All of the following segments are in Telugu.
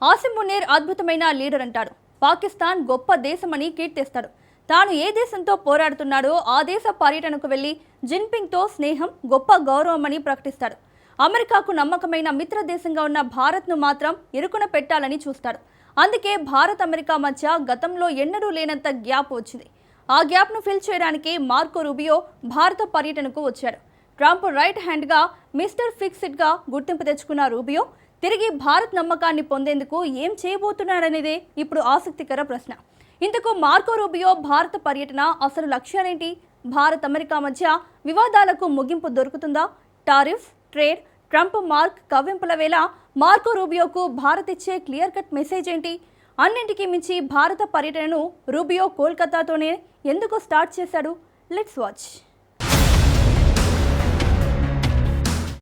ఆసిమ్ మునీర్ అద్భుతమైన లీడర్ అంటాడు. పాకిస్తాన్ గొప్ప దేశమని కీర్తిస్తాడు. తాను ఏ దేశంతో పోరాడుతున్నాడో ఆ దేశ పర్యటనకు వెళ్లి జిన్పింగ్తో స్నేహం గొప్ప గౌరవమని ప్రకటిస్తాడు. అమెరికాకు నమ్మకమైన మిత్ర దేశంగా ఉన్న భారత్ను మాత్రం ఇరుకున పెట్టాలని చూస్తాడు. అందుకే భారత్ అమెరికా మధ్య గతంలో ఎన్నడూ లేనంత గ్యాప్ వచ్చింది. ఆ గ్యాప్ను ఫిల్ చేయడానికి మార్కో రూబియో భారత పర్యటనకు వచ్చాడు. ట్రంప్ రైట్ హ్యాండ్గా మిస్టర్ ఫిక్స్డ్గా గుర్తింపు తెచ్చుకున్న రూబియో తిరిగి భారత్ నమ్మకాన్ని పొందేందుకు ఏం చేయబోతున్నాడనేదే ఇప్పుడు ఆసక్తికర ప్రశ్న. ఇంతకు మార్కో రూబియో భారత పర్యటన అసలు లక్ష్యాలేంటి? భారత్ అమెరికా మధ్య వివాదాలకు ముగింపు దొరుకుతుందా? టారిఫ్, ట్రేడ్, ట్రంప్ మార్క్ కవ్వింపుల వేళ మార్కో రూబియోకు భారత్ ఇచ్చే క్లియర్ కట్ మెసేజ్ ఏంటి? అన్నింటికీ మించి భారత పర్యటనను రూబియో కోల్కతాతోనే ఎందుకు స్టార్ట్ చేశాడు? Let's watch.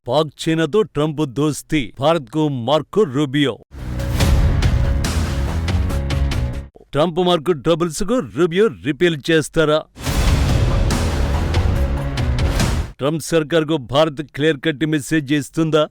పాక్ చైనాతో ట్రంప్ దోస్తీ, భారత్కు మార్కో రూబియో. ట్రంప్ మార్కు ట్రబుల్స్కు రూబియో రిపీల్ చేస్తారా? ట్రంప్ సర్కార్కు భారత్ క్లియర్ కట్ మెసేజ్ ఇస్తుందా?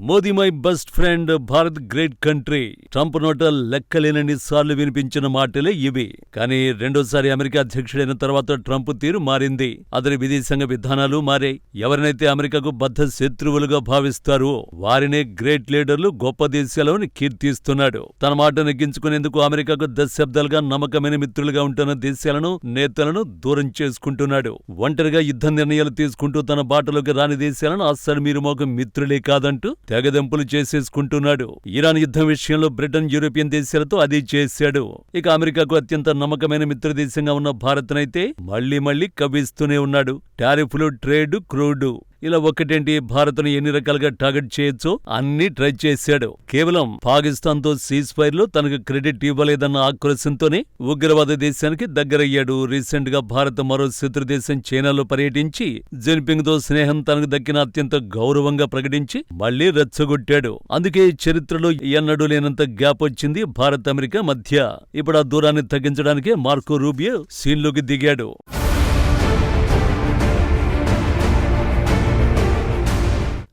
Modi my best friend, Bharat great country. Trump నోట లెక్కలేనన్ని సార్లు వినిపించిన మాటలే ఇవి. కానీ రెండోసారి అమెరికా అధ్యక్షుడైన తర్వాత ట్రంప్ తీరు మారింది. అతని విదేశాంగ విధానాలు మారాయి. ఎవరినైతే అమెరికాకు బద్ధ శత్రువులుగా భావిస్తారో వారినే గ్రేట్ లీడర్లు, గొప్ప దేశాలని కీర్తిస్తున్నాడు. తన మాట నెగ్గించుకునేందుకు అమెరికాకు దశాబ్దాలుగా నమ్మకమైన మిత్రులుగా ఉంటున్న దేశాలను, నేతలను దూరం చేసుకుంటున్నాడు. ఒంటరిగా యుద్ధ నిర్ణయాలు తీసుకుంటూ తన బాటలోకి రాని దేశాలను అస్సలు మీరు మాకు మిత్రులే కాదంటూ తెగదెంపులు చేసేసుకుంటున్నాడు. ఇరాన్ యుద్ధం విషయంలో బ్రిటన్, యూరోపియన్ దేశాలతో అది చేశాడు. ఇక అమెరికాకు అత్యంత నమ్మకమైన మిత్రదేశంగా ఉన్న భారత్నైతే మళ్లీ కవ్విస్తూనే ఉన్నాడు. టారిఫ్లు, ట్రేడ్, క్రూడ్ ఇలా ఒకటేంటి, భారత్ను ఎన్ని రకాలుగా టార్గెట్ చేయొచ్చో అన్ని ట్రై చేశాడు. కేవలం పాకిస్తాన్తో సీజ్ ఫైర్ లో తనకు క్రెడిట్ ఇవ్వలేదన్న ఆక్రోశంతోనే ఉగ్రవాద దేశానికి దగ్గరయ్యాడు. రీసెంట్ గా భారత్ మరో శత్రు దేశం చైనాలో పర్యటించి జిన్పింగ్ తో స్నేహం తనకు దక్కిన అత్యంత గౌరవంగా ప్రకటించి మళ్లీ రెచ్చగొట్టాడు. అందుకే చరిత్రలో ఎన్నడూ లేనంత గ్యాప్ వచ్చింది భారత్ అమెరికా మధ్య. ఇప్పుడు ఆ దూరాన్ని తగ్గించడానికే మార్కో రూబియో సీన్లోకి దిగాడు.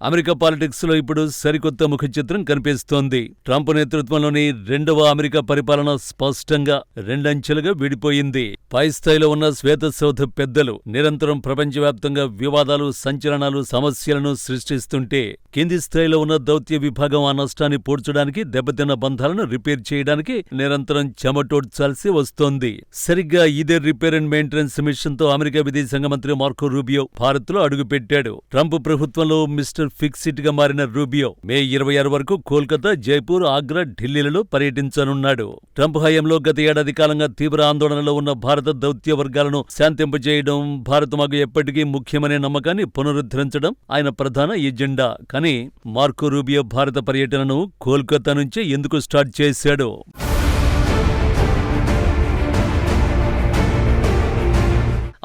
అమెరికా పాలిటిక్స్ లో ఇప్పుడు సరికొత్త ముఖ చిత్రం కనిపిస్తోంది. ట్రంప్ నేతృత్వంలోని రెండవ అమెరికా పరిపాలన స్పష్టంగా రెండంచెలుగా విడిపోయింది. పై స్థాయిలో ఉన్న శ్వేతసౌధ పెద్దలు నిరంతరం ప్రపంచవ్యాప్తంగా వివాదాలు, సంచలనాలు, సమస్యలను సృష్టిస్తుంటే కింది స్థాయిలో ఉన్న దౌత్య విభాగం ఆ నష్టాన్ని పూడ్చడానికి, దెబ్బతిన్న బంధాలను రిపేర్ చేయడానికి నిరంతరం చెమటోడ్చాల్సి వస్తోంది. సరిగ్గా ఇదే రిపేర్ అండ్ మెయింటెనెన్స్ మిషన్ తో అమెరికా విదేశాంగ మంత్రి మార్కో రూబియో భారత్ లో అడుగుపెట్టాడు. ట్రంప్ ప్రభుత్వంలో మిస్టర్ ఫిక్సిట్ గా మారిన రూబియో మే 26 వరకు కోల్కతా, జైపూర్, ఆగ్రా, ఢిల్లీలలో పర్యటించనున్నాడు. ట్రంప్ హయాంలో గత ఏడాది కాలంగా తీవ్ర ఆందోళనలో ఉన్న భారత దౌత్య వర్గాలను శాంతింపజేయడం, భారత్ మాకు ఎప్పటికీ ముఖ్యమనే నమ్మకాన్ని పునరుద్ధరించడం ఆయన ప్రధాన ఎజెండా. కానీ మార్కో రూబియో భారత పర్యటనను కోల్కతా నుంచే ఎందుకు స్టార్ట్ చేశాడు?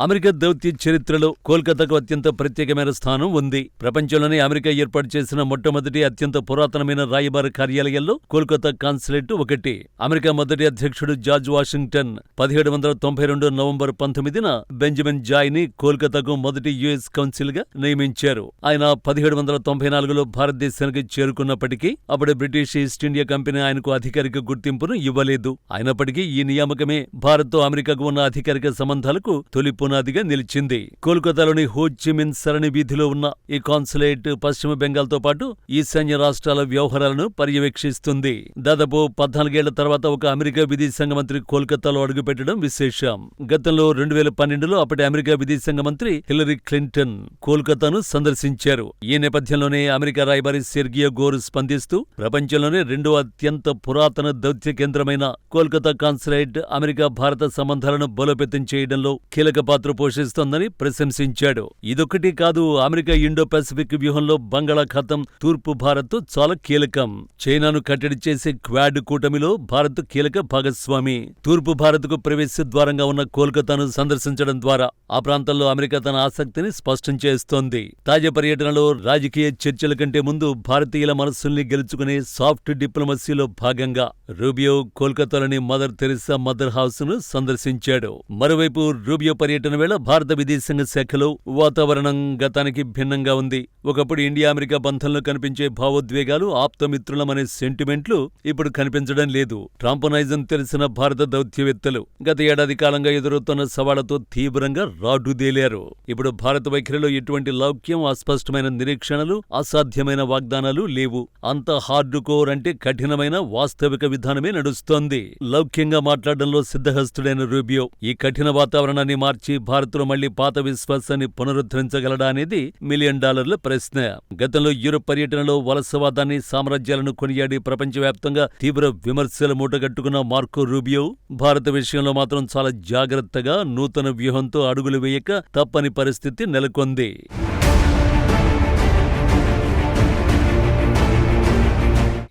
అమెరికా దౌత్య చరిత్రలో కోల్కతాకు అత్యంత ప్రత్యేకమైన స్థానం ఉంది. ప్రపంచంలోనే అమెరికా ఏర్పాటు చేసిన మొట్టమొదటి అత్యంత పురాతనమైన రాయబార కార్యాలయాల్లో కోల్కతా కాన్సులేట్ ఒకటి. అమెరికా మొదటి అధ్యక్షుడు జార్జ్ వాషింగ్టన్ 1792 నవంబర్ 19న బెంజమిన్ జాయ్ ని కోల్కతాకు మొదటి యుఎస్ కౌన్సిల్ గా నియమించారు. ఆయన 1794లో భారతదేశానికి చేరుకున్నప్పటికీ అప్పుడు బ్రిటిష్ ఈస్ట్ ఇండియా కంపెనీ ఆయనకు అధికారిక గుర్తింపును ఇవ్వలేదు. అయినప్పటికీ ఈ నియామకమే భారత్తో అమెరికాకు ఉన్న అధికారిక సంబంధాలకు తొలి పునాదిగా నిలిచింది. కోల్కతాలోని హో చి మిన్ సరణి వీధిలో ఉన్న ఈ కాన్సులేట్ పశ్చిమ బెంగాల్తో పాటు ఈశాన్య రాష్ట్రాల వ్యవహారాలను పర్యవేక్షిస్తుంది. దాదాపు 14 ఏళ్ల తర్వాత ఒక అమెరికా విదేశాంగ మంత్రి కోల్కతాలో అడుగుపెట్టడం విశేషం. గతంలో 2012లో అప్పటి అమెరికా విదేశాంగ మంత్రి హిల్లరీ క్లింటన్ కోల్కతాను సందర్శించారు. ఈ నేపథ్యంలోనే అమెరికా రాయబారి సెర్గియో గోర్ స్పందిస్తూ ప్రపంచంలోనే రెండో అత్యంత పురాతన దౌత్య కేంద్రమైన కోల్కతా కాన్సులేట్ అమెరికా భారత సంబంధాలను బలోపేతం చేయడంలో కీలక పాత్ర పోషిస్తోందని ప్రశంసించాడు. ఇదొక్కటి కాదు, అమెరికా ఇండో పసిఫిక్ వ్యూహంలో బంగాళాఖాతం, తూర్పు భారత్ చాలా కీలకం. చైనాను కట్టడి చేసే క్వాడ్ కూటమిలో భారత్ కీలక భాగస్వామి. తూర్పు భారత్కు ప్రవేశ ద్వారంగా ఉన్న కోల్కతాను సందర్శించడం ద్వారా ఆ ప్రాంతంలో అమెరికా తన ఆసక్తిని స్పష్టం చేస్తోంది. తాజా పర్యటనలో రాజకీయ చర్చల కంటే ముందు భారతీయుల మనస్సుల్ని గెలుచుకునే సాఫ్ట్ డిప్లొమసీలో భాగంగా రూబియో కోల్కతాలోని మదర్ తెరెసా మదర్ హౌస్ ను సందర్శించాడు. మరోవైపు రూబియో పర్యటన పర్యటన వేళ భారత విదేశాంగ శాఖలో వాతావరణం గతానికి భిన్నంగా ఉంది. ఒకప్పుడు ఇండియా అమెరికా బంధంలో కనిపించే భావోద్వేగాలు, ఆప్తమిత్రులమనే సెంటిమెంట్లు ఇప్పుడు కనిపించడం లేదు. ట్రంప్ నైజం తెలిసిన భారత దౌత్యవేత్తలు గత ఏడాది కాలంగా ఎదురవుతున్న సవాళ్లతో తీవ్రంగా రాటుదేలారు. ఇప్పుడు భారత వైఖరిలో ఎటువంటి లౌక్యం, అస్పష్టమైన నిరీక్షణలు, అసాధ్యమైన వాగ్దానాలు లేవు. అంత హార్డ్ కోర్ అంటే కఠినమైన వాస్తవిక విధానమే నడుస్తోంది. లౌక్యంగా మాట్లాడడంలో సిద్ధహస్తుడైన రూబియో ఈ కఠిన వాతావరణాన్ని మార్చి భారత్లో మళ్లీ పాత విశ్వాసాన్ని పునరుద్ధరించగలడా అనేది $1 మిలియన్ ప్రశ్న. గతంలో యూరప్ పర్యటనలో వలసవాదాన్ని, సామ్రాజ్యాలను కొనియాడి ప్రపంచవ్యాప్తంగా తీవ్ర విమర్శలు మూటగట్టుకున్న మార్కో రూబియో భారత విషయంలో మాత్రం చాలా జాగ్రత్తగా, నూతన వ్యూహంతో అడుగులు వేయక తప్పని పరిస్థితి నెలకొంది.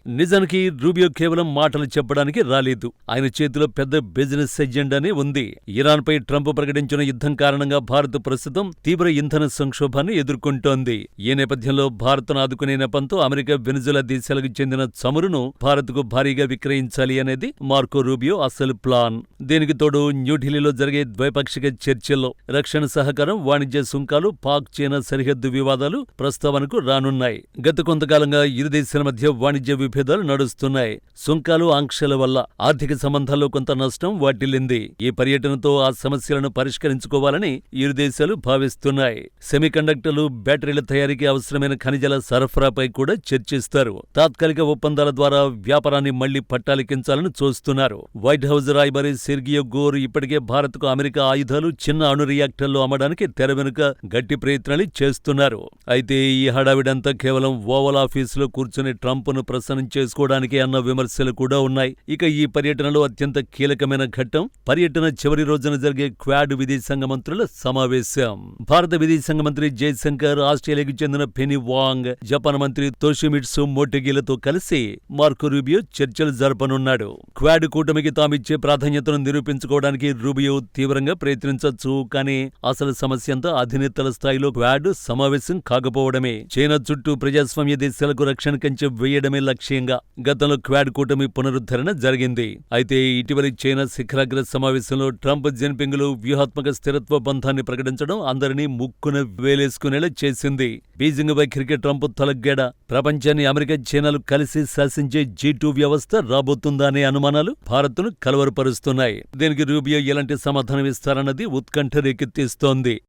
నిజానికి రూబియో కేవలం మాటలు చెప్పడానికి రాలేదు. ఆయన చేతిలో పెద్ద బిజినెస్ ఎజెండానే ఉంది. ఇరాన్పై ట్రంప్ ప్రకటించిన యుద్ధం కారణంగా భారత్ ప్రస్తుతం తీవ్ర ఇంధన సంక్షోభాన్ని ఎదుర్కొంటోంది. ఈ నేపథ్యంలో భారత్ను ఆదుకునే నెపంతో అమెరికా, వెనిజులా దేశాలకు చెందిన చమురును భారత్కు భారీగా విక్రయించాలి అనేది మార్కో రూబియో అసలు ప్లాన్. దీనికి తోడు న్యూఢిల్లీలో జరిగే ద్వైపాక్షిక చర్చల్లో రక్షణ సహకారం, వాణిజ్య సుంకాలు, పాక్ చైనా సరిహద్దు వివాదాలు ప్రస్తావనకు రానున్నాయి. గత కొంతకాలంగా ఇరు దేశాల మధ్య వాణిజ్య విభేదాలు నడుస్తున్నాయి. సుంకాలు, ఆంక్షల వల్ల ఆర్థిక సంబంధాల్లో కొంత నష్టం వాటిల్లింది. ఈ పర్యటనతో ఆ సమస్యలను పరిష్కరించుకోవాలని ఇరు దేశాలు భావిస్తున్నాయి. సెమీకండక్టర్లు, బ్యాటరీల తయారీకి అవసరమైన ఖనిజాల సరఫరాపై కూడా చర్చిస్తారు. తాత్కాలిక ఒప్పందాల ద్వారా వ్యాపారాన్ని మళ్లీ పట్టాలెక్కించాలని చూస్తున్నారు. వైట్ హౌస్ రాయబారి సెర్గియో గోర్ ఇప్పటికే భారత్కు అమెరికా ఆయుధాలు, చిన్న అణు రియాక్టర్లు అమ్మడానికి తెర వెనుక గట్టి ప్రయత్నాలు చేస్తున్నారు. అయితే ఈ హడావిడంతా కేవలం ఓవల్ ఆఫీసులో కూర్చుని ట్రంప్ను ప్రసన్నం చేసుకోవడానికి అన్న విమర్శలు కూడా ఉన్నాయి. ఇక ఈ పర్యటనలో అత్యంత కీలకమైన ఘట్టం పర్యటన చివరి రోజున జరిగే క్వాడ్ విదేశాంగ మంత్రుల సమావేశం. భారత విదేశాంగ మంత్రి జైశంకర్, ఆస్ట్రేలియాకు చెందిన పెనీ వాంగ్, జపాన్ మంత్రి తోషిమిట్సు మోటెగిలతో కలిసి మార్కో రూబియో చర్చలు జరపనున్నాడు. క్వాడ్ కూటమికి తామిచ్చే ప్రాధాన్యతను నిరూపించుకోవడానికి రూబియో తీవ్రంగా ప్రయత్నించొచ్చు. కానీ అసలు సమస్య అంతా అధినేతల స్థాయిలో క్వాడ్ సమావేశం కాకపోవడమే. చైనా చుట్టూ ప్రజాస్వామ్య దేశాలకు రక్షణ కంచె వేయడమే లక్ష్యంగా గతంలో క్వాడ్ కూటమి పునరుద్ధరణ జరిగింది. అయితే ఇటీవలి చైనా శిఖరాగ్ర సమావేశంలో ట్రంప్, జిన్పింగ్లు వ్యూహాత్మక స్థిరత్వ బంధాన్ని ప్రకటించడం అందరినీ ముక్కున వేలేసుకునేలా చేసింది. బీజింగ్ వైఖరికి ట్రంప్ తలగ్గాడా? ప్రపంచాన్ని అమెరికా, చైనాలు కలిసి శాసించే G2 వ్యవస్థ రాబోతుందా అనే అనుమానాలు భారత్ను కలవరపరుస్తున్నాయి. దీనికి రూబియో ఎలాంటి సమాధానం ఇస్తారన్నది ఉత్కంఠ రేకెత్తిస్తోంది.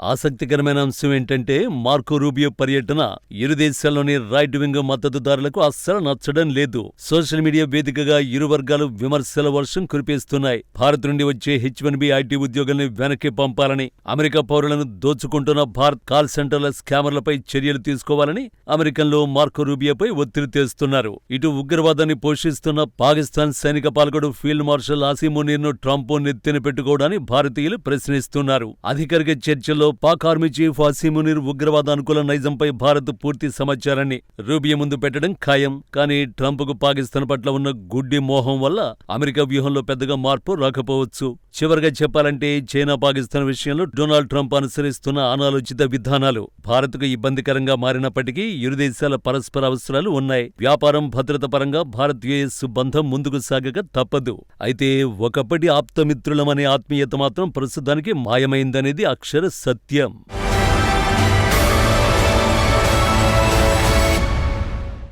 ఆసక్తికరమైన అంశం ఏంటంటే మార్కో రూబియో పర్యటన ఇరు దేశాల్లోని రైట్ వింగ్ మద్దతుదారులకు అస్సలు నచ్చడం లేదు. సోషల్ మీడియా వేదికగా ఇరు వర్గాలు విమర్శల వర్షం కురిపిస్తున్నాయి. భారత్ నుండి వచ్చే H-1B ఐటీ ఉద్యోగుల్ని వెనక్కి పంపాలని, అమెరికా పౌరులను దోచుకుంటున్న భారత్ కాల్ సెంటర్ల స్కామర్లపై చర్యలు తీసుకోవాలని అమెరికన్లు మార్కో రూబియోపై ఒత్తిడి తెస్తున్నారు. ఇటు ఉగ్రవాదాన్ని పోషిస్తున్న పాకిస్తాన్ సైనిక పాలకుడు ఫీల్డ్ మార్షల్ ఆసిమ్ మునీర్ను ట్రంప్ నెత్తిన పెట్టుకోవడాన్ని భారతీయులు ప్రశ్నిస్తున్నారు. అధికారిక చర్చల్లో పాక్ ఆర్మీ చీఫ్ ఆసిమ్ మునీర్ ఉగ్రవాద అనుకూల నైజంపై భారత్ పూర్తి సమాచారాన్ని రూబియో ముందు పెట్టడం ఖాయం. కానీ ట్రంప్కు పాకిస్తాన్ పట్ల ఉన్న గుడ్డి మోహం వల్ల అమెరికా వ్యూహంలో పెద్దగా మార్పు రాకపోవచ్చు. చివరిగా చెప్పాలంటే చైనా, పాకిస్తాన్ విషయంలో డొనాల్డ్ ట్రంప్ అనుసరిస్తున్న అనాలోచిత విధానాలు భారత్కు ఇబ్బందికరంగా మారినప్పటికీ ఇరు దేశాల పరస్పర అవసరాలు ఉన్నాయి. వ్యాపారం, భద్రత పరంగా భారత్-యుఎస్ బంధం ముందుకు సాగక తప్పదు. అయితే ఒకప్పటి ఆప్తమిత్రులమనే ఆత్మీయత మాత్రం ప్రస్తుతానికి మాయమైందనేది అక్షర సత్యం.